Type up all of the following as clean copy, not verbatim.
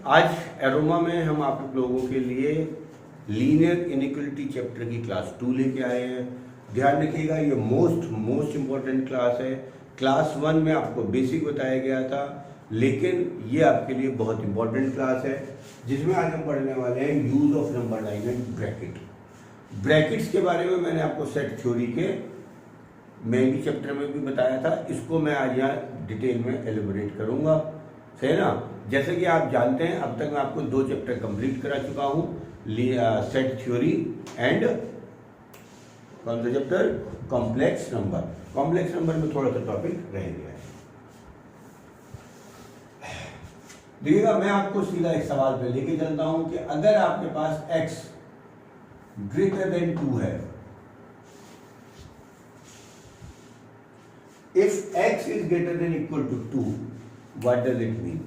आज एरोमा में हम आप लोगों के लिए लीनियर इनइक्वलिटी चैप्टर की क्लास 2 लेके आए हैं। ध्यान रखिएगा, ये मोस्ट इम्पॉर्टेंट क्लास है। क्लास 1 में आपको बेसिक बताया गया था, लेकिन ये आपके लिए बहुत इंपॉर्टेंट क्लास है, जिसमें आज हम पढ़ने वाले हैं use of number line and bracket. Brackets के बारे में मैंने आपको सेट थ्योरी के मेन चैप्टर में भी बताया था, इसको मैं आज यहाँ डिटेल में एलिबोरेट करूँगा, सही ना। जैसे कि आप जानते हैं, अब तक मैं आपको 2 चैप्टर कंप्लीट करा चुका हूँ, सेट थ्योरी एंड कौन सा chapter, complex number. Complex number में थोड़ा सा टॉपिक रह गया है। देखिएगा, मैं आपको सीधा एक सवाल पे लेके चलता हूं कि अगर आपके पास x ग्रेटर देन 2 है, if x is greater than equal to 2, what does it mean?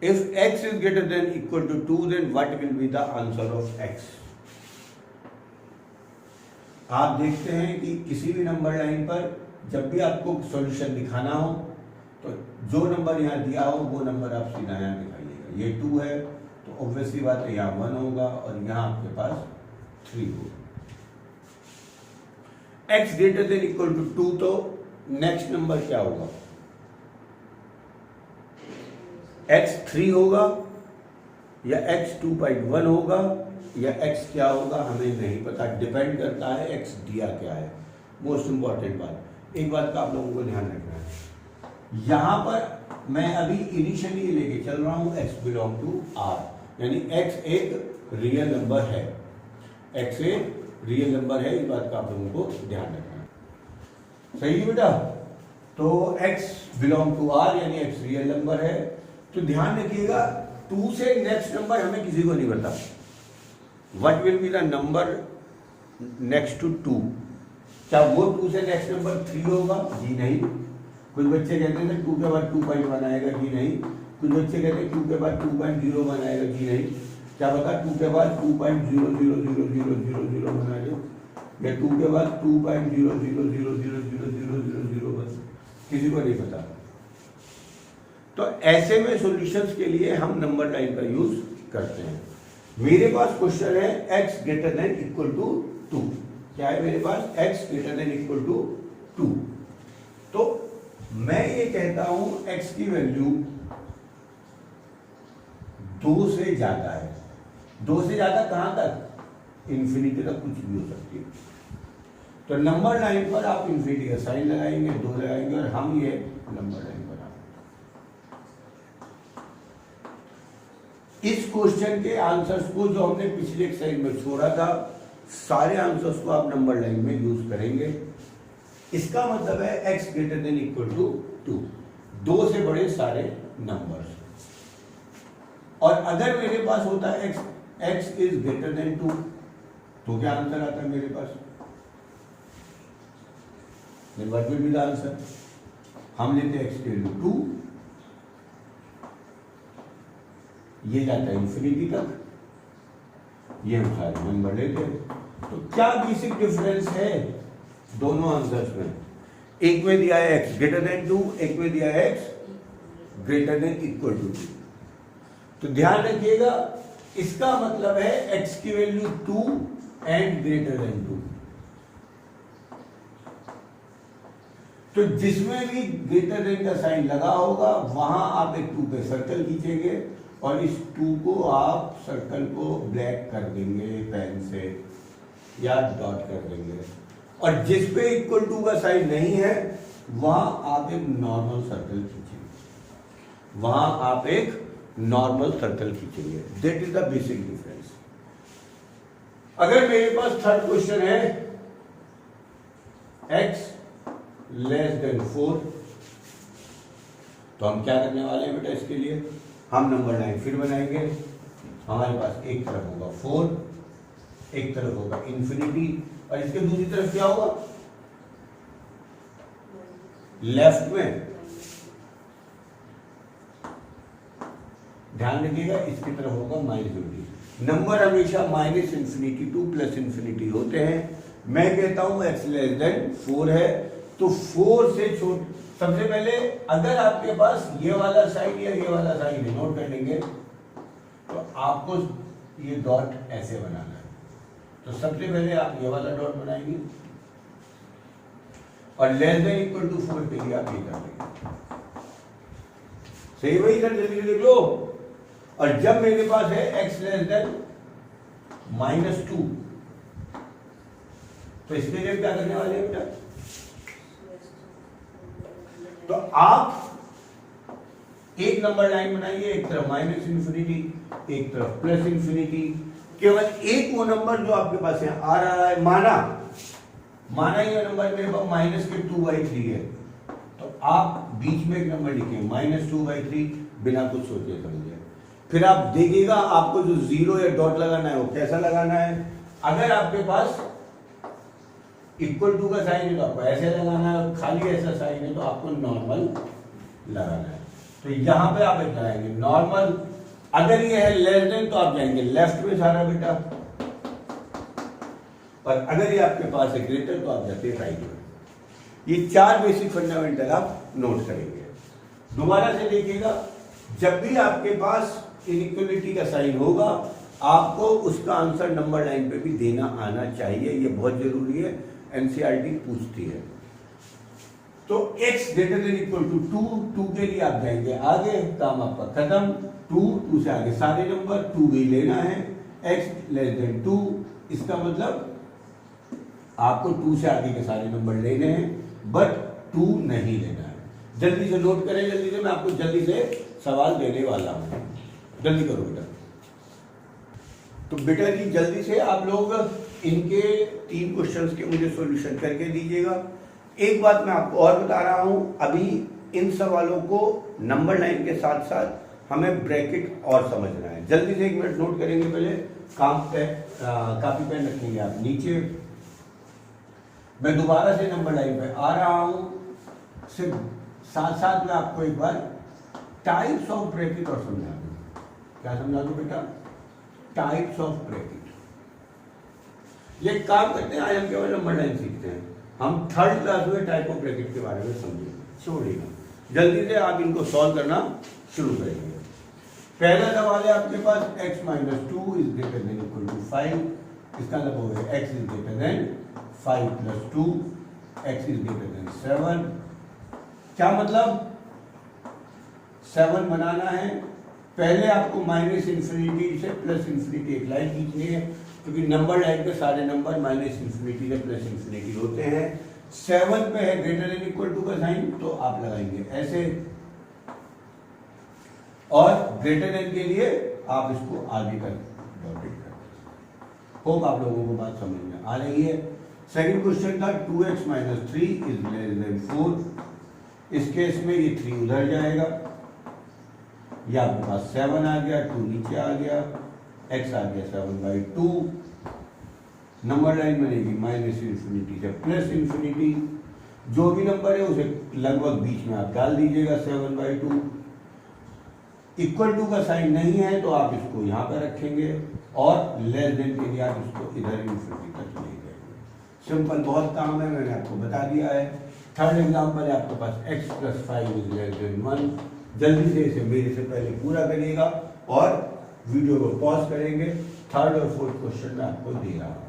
If x is greater than equal to 2, then what will be the answer of x? आप देखते हैं कि किसी भी नंबर लाइन पर जब भी आपको सॉल्यूशन दिखाना हो, तो जो नंबर यहाँ दिया हो वो नंबर आप सीधा यहाँ दिखाइएगा। ये 2 है तो ऑब्वियसली बात है यहाँ 1 होगा और यहाँ आपके पास 3 होगा। x greater than equal to 2, तो नेक्स्ट नंबर क्या होगा? x 3 होगा या x 2.1 होगा या x क्या होगा, हमें नहीं पता, डिपेंड करता है x दिया क्या है। मोस्ट इंपॉर्टेंट बात, एक बात का आप लोगों को ध्यान रखना है, यहां पर मैं अभी इनिशियली लेके चल रहा हूं x बिलोंग टू r, यानी x एक रियल नंबर है, x एक रियल नंबर है, इस बात का आप लोगों को ध्यान रखना है। सही है बेटा? तो x बिलोंग टू r यानी x रियल नंबर है। तो ध्यान रखिएगा, 2 से नेक्स्ट नंबर हमें किसी को नहीं पता। What will be the number next to 2? क्या वो 2 से नेक्स्ट नंबर 3 होगा? जी नहीं। कुछ बच्चे कहते हैं 2 के बाद 2.1 आएगा, जी नहीं। कुछ बच्चे कहते हैं 2 के बाद 2.01 आएगा, जी नहीं। क्या पता 2 के बाद 2.000000 बना दो, या 2 के बाद 2.00000000, किसी को नहीं पता। तो ऐसे में सॉल्यूशंस के लिए हम नंबर लाइन का यूज करते हैं। मेरे पास क्वेश्चन है x greater than equal to 2। क्या है मेरे पास? x greater than equal to 2। तो मैं ये कहता हूं x की वैल्यू 2 से ज्यादा है। 2 से ज्यादा कहां तक? इंफिनिटी तक कुछ भी हो सकती है। तो नंबर लाइन पर आप इंफिनिटी का साइन लगाएंगे, 2 लगाएंगे और हम ये नंबर लाइन बनाएंगे। इस क्वेश्चन के आंसर्स को जो हमने पिछले एक्सरसाइज में छोड़ा था, सारे आंसर्स को आप नंबर लाइन में यूज करेंगे। इसका मतलब है x greater than equal to 2, 2 से बड़े सारे नंबर्स। और अगर मेरे पास होता है x इज ग्रेटर देन 2, तो क्या आंसर आता है मेरे पास? What will be the answer? हम लेते हैं x की वैल्यू 2, ये जाता है इंफिनिटी तक, ये हम सारे नंबर लेते हैं। तो क्या बेसिक डिफरेंस है दोनों आंसर्स में? एक में दिया है x ग्रेटर देन 2, एक में दिया है x greater than equal to 2। तो ध्यान रखिएगा, इसका मतलब है x की वैल्यू 2 एंड ग्रेटर देन 2। तो जिसमें भी ग्रेटर देन का साइन लगा होगा, वहां आप एक 2 पे सर्कल खींचेंगे और इस 2 को आप सर्कल को ब्लैक कर देंगे पेन से या डॉट कर देंगे, और जिस पे इक्वल टू का साइन नहीं है वहां आप एक नॉर्मल सर्कल खींचेंगे, वहां आप एक नॉर्मल सर्कल खींचेंगे। That is the basic difference. अगर मेरे पास थर्ड क्वेश्चन है x लेस देन 4, तो हम क्या करने वाले हैं बेटा? इसके लिए हम नंबर लाइन फिर बनाएंगे। हमारे पास एक तरफ होगा 4, एक तरफ होगा इंफिनिटी, और इसके दूसरी तरफ क्या होगा? लेफ्ट में ध्यान रखिएगा, इसकी तरफ होगा -∞। नंबर हमेशा -∞ टू +∞ होते हैं। मैं कहता हूं x लेस देन 4 है, तो 4 से सबसे पहले अगर आपके पास ये वाला साइड या ये वाला साइड है, नोट कर लेंगे, तो आपको ये डॉट ऐसे बनाना है। तो सबसे पहले आप ये वाला डॉट बनाएंगे और लेस देन इक्वल टू 4 के लिए आप ये कर लेंगे। सही वही सर, जल्दी लिख लो। और जब मेरे पास है x लेस देन -2, तो इसके लिए क्या करने वाले हैं बेटा? तो आप एक नंबर लाइन बनाइए, एक तरफ -इंफिनिटी, एक तरफ +इंफिनिटी। केवल एक वो नंबर जो आपके पास यहाँ आ रहा है, माना ये नंबर मेरे पास -2/3 है, तो आप बीच में एक नंबर लिखें -2/3 बिना कुछ सोचे समझे। फिर आप देखिएगा आपको जो जीरो या डॉट लगाना है वो कैसा लगाना है। अगर आपके पास इक्वल टू का साइन है तो आपको ऐसे लगाना है, और खाली ऐसा साइन है तो आपको नॉर्मल लगाना है। तो यहां पे आप लगाएंगे नॉर्मल। अगर ये है लेस देन तो आप जाएंगे लेफ्ट में सारा बेटा, और अगर ये आपके पास है ग्रेटर तो आप जाते हैं राइट में। ये 4 बेसिक फंडामेंटल आप नोट करेंगे। दोबारा से देखिएगा, जब भी आपके पास इनइक्वालिटी का साइन होगा आपको उसका आंसर नंबर लाइन पे भी देना आना चाहिए, ये बहुत जरूरी है, एनसीईआरटी पूछती है। तो x greater than equal to 2 के लिए आप जाएंगे आगे, काम आपका खत्म। 2 से आगे सारे नंबर 2 भी लेना है। x लेस देन 2, इसका मतलब आपको 2 से आगे के सारे नंबर लेने हैं, बट 2 नहीं लेना है। जल्दी से नोट करें, जल्दी से, मैं आपको जल्दी से सवाल देने वाला हूं, जल्दी करो बेटा। तो बेटा जी जल्दी से आप लोग इनके 3 क्वेश्चंस के मुझे सॉल्यूशन करके दीजिएगा। एक बात मैं आपको और बता रहा हूं, अभी इन सवालों को नंबर लाइन के साथ साथ हमें ब्रैकेट और समझना है। जल्दी से 1 मिनट नोट करेंगे, पहले कॉपी पेन रखेंगे आप नीचे। मैं दोबारा से नंबर लाइन पे आ रहा हूं, सिर्फ साथ साथ में आपको एक बार टाइप्स ऑफ ब्रैकेट और समझा दूं। क्या समझा दूं बेटा? Types of bracket. ये काम करते हैं, आज हम केवल नंबर लाइन सीखते हैं, हम 3rd क्लास में टाइप ऑफ ब्रैकेट के बारे में समझेंगे। छोड़िएगा, जल्दी से आप इनको सॉल्व करना शुरू करेंगे। पहला सवाल है आपके पास x - 2 is greater than equal to 5। इसका मतलब हो गया x is greater than 5 + 2, x is greater than 7। क्या मतलब? 7 बनाना है। पहले आपको -इंफिनिटी से +इंफिनिटी एक लाइन खींचनी है, क्योंकि नंबर लाइन के सारे नंबर -इंफिनिटी से +इंफिनिटी होते हैं। 7 पे है ग्रेटर देन इक्वल टू का साइन, तो आप लगाएंगे ऐसे, और ग्रेटर देन के लिए आप इसको आगे कर डॉटेड कर। होप आप लोगों को बात समझ में आ रही है। सेकंड क्वेश्चन था 2x - 3 इज लेस देन 4। इस केस में ये 3 उधर जाएगा, ये आपके पास 7 आ गया, 2 नीचे आ गया, x आ गया 7/2। नंबर लाइन बनेगी -इंफिनिटी से +इंफिनिटी। जो भी नंबर है उसे लगभग बीच में आप डाल दीजिएगा 7/2। इक्वल टू का साइन नहीं है तो आप इसको यहां पर रखेंगे, और लेस देन के लिए आप इसको इधर इंफिनिटी तक ले जाएंगे। सिंपल बहुत काम है, मैंने आपको बता दिया है। 3rd एग्जाम्पल है आपके पास x + 5 इज लेस देन 1। जल्दी से इसे मेरे से पहले पूरा करिएगा और वीडियो को पॉज करेंगे। 3rd और 4th क्वेश्चन में आपको दे रहा हूं।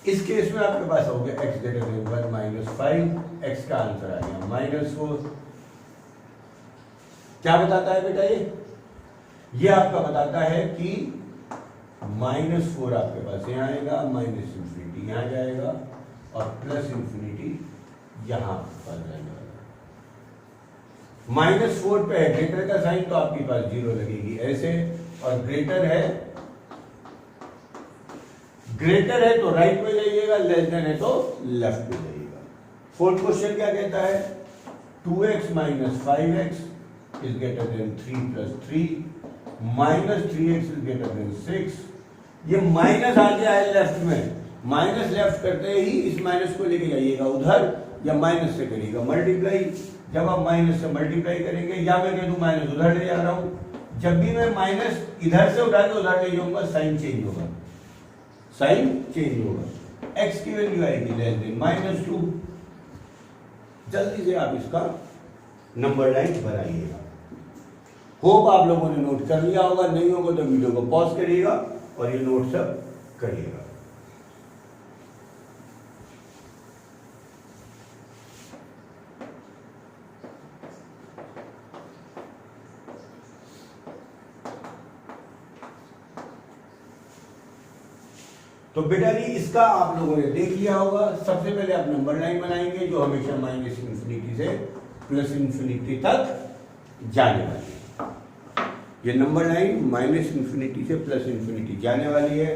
इस केस में आपके पास हो गया x ग्रेटर देन 1 - 5, x का आंसर आ गया -4। क्या बताता है बेटा? ये आपका बताता है कि -4 आपके पास यहाँ आएगा, -इंफिनिटी यहाँ जाएगा, और +इंफिनिटी यहाँ पर जाएगा। -4 पे है ग्रेटर का साइन, तो आपके पास 0 लगेगी ऐसे, और ग्रेटर है तो राइट में जाइएगा, लेस देन है तो लेफ्ट में जाइएगा। 4th क्वेश्चन क्या कहता है? 2x - 5x is greater then 3 + 3, -3x is greater then 6। ये माइनस आ गया है लेफ्ट में, माइनस लेफ्ट करते ही इस माइनस को लेके जाइएगा उधर, या माइनस से करिएगा मल्टीप्लाई। जब आप माइनस से मल्टीप्लाई करेंगे, या मैं कह दूं माइनस उधर ले जा रहा हूं, जब भी मैं माइनस इधर से उठा के उधर ले जाऊंगा साइन चेंज होगा, साइन चेंज होगा। x की वैल्यू आएगी लेस देन -2। जल्दी से आप इसका नंबर लाइन बनाइएगा। होप आप लोगों ने नोट कर लिया होगा, नहीं होगा तो वीडियो को पॉज करिएगा और ये नोट सब करिएगा। तो बेटा जी इसका आप लोगों ने देख लिया होगा। सबसे पहले आप नंबर लाइन बनाएंगे जो हमेशा माइनस इंफिनिटी से प्लस इंफिनिटी तक जाने वाली है। ये नंबर लाइन माइनस इंफिनिटी से प्लस इंफिनिटी जाने वाली है।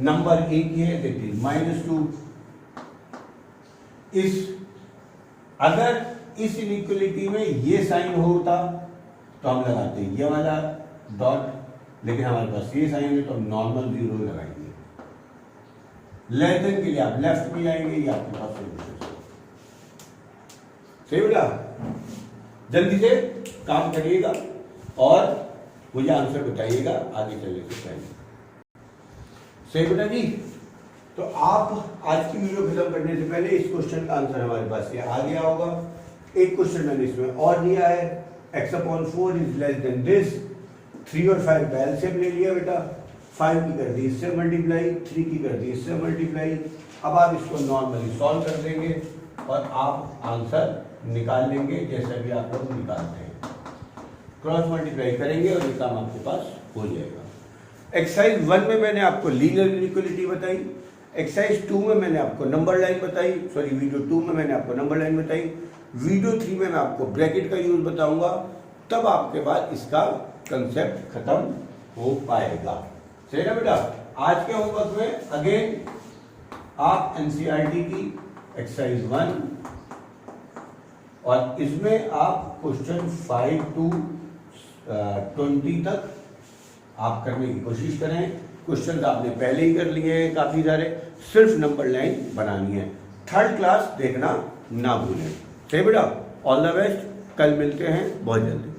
नंबर एक ही है, दैट इज -2। अगर इस इनइक्वालिटी में ये साइन होता तो हम लगाते ये वाला डॉट, लेकिन हमारे पास ये साइन है तो हम नॉर्मल 0 लगाएंगे। लेस देन के लिए आप लेफ्ट में जाएंगे, ये आपके पास सोल्यूशन। सही बेटा, जल्दी से काम करिएगा और मुझे आंसर बताइएगा आगे चलने से पहले। सही बेटा जी, तो आप आज की वीडियो खत्म करने से पहले इस क्वेश्चन का आंसर हमारे पास ये आ गया होगा। एक क्वेश्चन मैंने इसमें और दिया है, x/4 is less than this. 3 और 5 का एलसीएम ले लिया बेटा, 5 की कर दी इससे मल्टीप्लाई, 3 की कर दी इससे मल्टीप्लाई। अब आप इसको नॉर्मली सॉल्व कर देंगे और आप आंसर निकाल लेंगे जैसा भी आप लोग निकालते हैं। क्रॉस मल्टीप्लाई करेंगे और ये काम आपके पास हो जाएगा। एक्सरसाइज 1 में मैंने आपको लीनियर इनइक्वालिटी बताई, एक्सरसाइज 2 में मैंने आपको नंबर लाइन बताई, सॉरी वीडियो 2 में मैंने आपको नंबर लाइन बताई, वीडियो 3 में मैं आपको ब्रैकेट का यूज बताऊंगा। तब आपके बाद इसका कंसेप्ट खत्म हो पाएगा। सही ना बेटा। आज के होमवर्क में अगेन आप एनसीईआरटी की एक्सरसाइज 1 और इसमें आप क्वेश्चन 5 to 20 तक आप करने की कोशिश करें। क्वेश्चन आपने पहले ही कर लिए हैं काफी सारे, सिर्फ नंबर लाइन बनानी है। 3rd क्लास देखना ना भूलें। सही बेटा, ऑल द बेस्ट। कल मिलते हैं बहुत जल्दी।